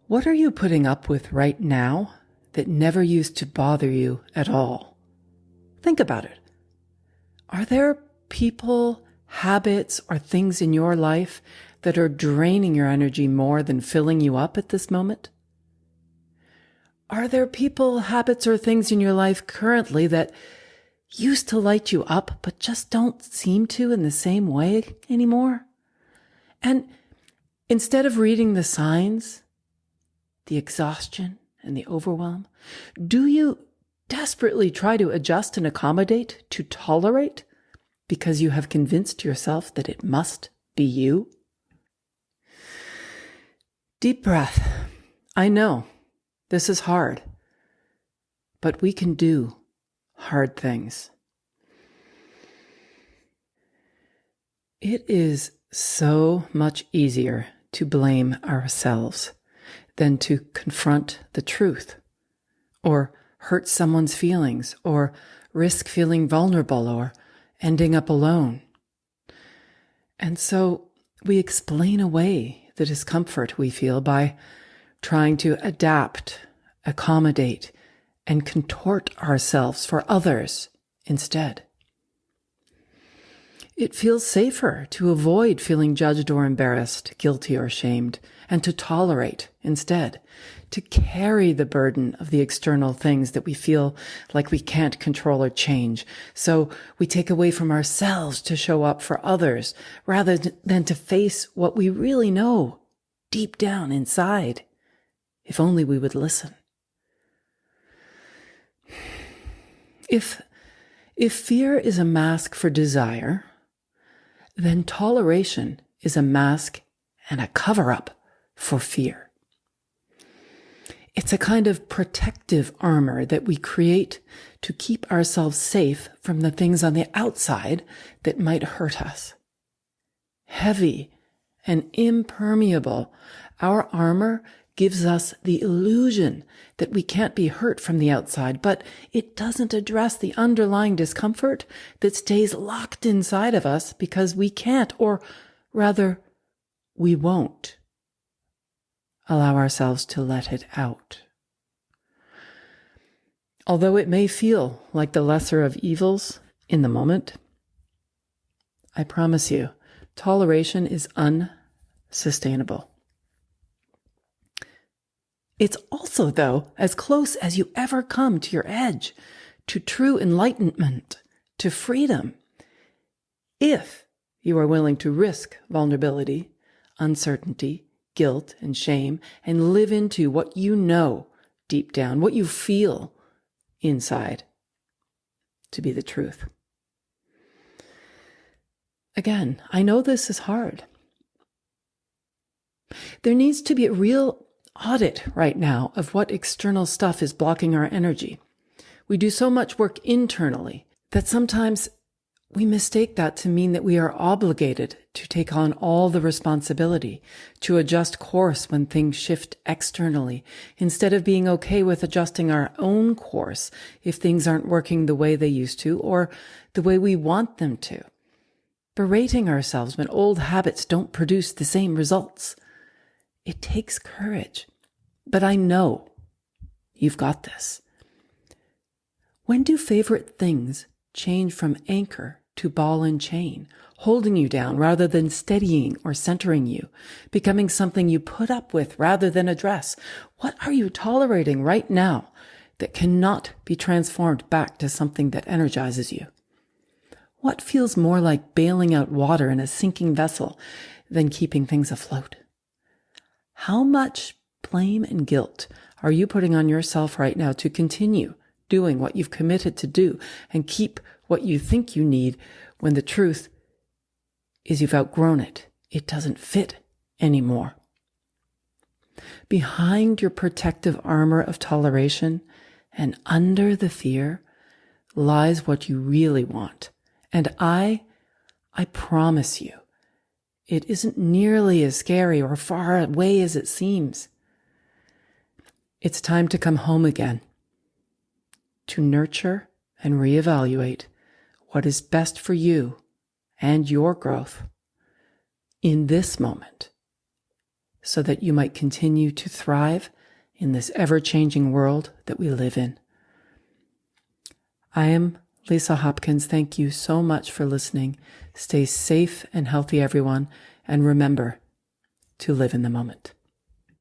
What are you putting up with right now that never used to bother you at all? Think about it. Are there people, habits, or things in your life that are draining your energy more than filling you up at this moment? Are there people, habits, or things in your life currently that used to light you up but just don't seem to in the same way anymore? And instead of reading the signs, the exhaustion and the overwhelm, do you desperately try to adjust and accommodate, to tolerate, because you have convinced yourself that it must be you? Deep breath. I know this is hard, but we can do hard things. It is so much easier to blame ourselves than to confront the truth, or hurt someone's feelings, or risk feeling vulnerable, or ending up alone. And so we explain away the discomfort we feel by trying to adapt, accommodate, and contort ourselves for others instead. It feels safer to avoid feeling judged or embarrassed, guilty or shamed, and to tolerate instead, to carry the burden of the external things that we feel like we can't control or change. So we take away from ourselves to show up for others rather than to face what we really know deep down inside, if only we would listen. If fear is a mask for desire, then toleration is a mask and a cover-up for fear. It's a kind of protective armor that we create to keep ourselves safe from the things on the outside that might hurt us. Heavy and impermeable, our armor gives us the illusion that we can't be hurt from the outside, but it doesn't address the underlying discomfort that stays locked inside of us because we can't, or rather, we won't allow ourselves to let it out. Although it may feel like the lesser of evils in the moment, I promise you, toleration is unsustainable. It's also, though, as close as you ever come to your edge, to true enlightenment, to freedom, if you are willing to risk vulnerability, uncertainty, guilt, and shame, and live into what you know deep down, what you feel inside to be the truth. Again, I know this is hard. There needs to be a real audit right now of what external stuff is blocking our energy. We do so much work internally that sometimes we mistake that to mean that we are obligated to take on all the responsibility, to adjust course when things shift externally, instead of being okay with adjusting our own course if things aren't working the way they used to or the way we want them to. Berating ourselves when old habits don't produce the same results. It takes courage, but I know you've got this. When do favorite things change from anchor to ball and chain, holding you down rather than steadying or centering you, becoming something you put up with rather than address? What are you tolerating right now that cannot be transformed back to something that energizes you? What feels more like bailing out water in a sinking vessel than keeping things afloat? How much blame and guilt are you putting on yourself right now to continue doing what you've committed to do and keep what you think you need when the truth is you've outgrown it? It doesn't fit anymore. Behind your protective armor of toleration and under the fear lies what you really want. And I promise you, it isn't nearly as scary or far away as it seems. It's time to come home again, to nurture and reevaluate what is best for you and your growth in this moment, so that you might continue to thrive in this ever-changing world that we live in. I am Lisa Hopkins. Thank you so much for listening. Stay safe and healthy, everyone, and remember to live in the moment.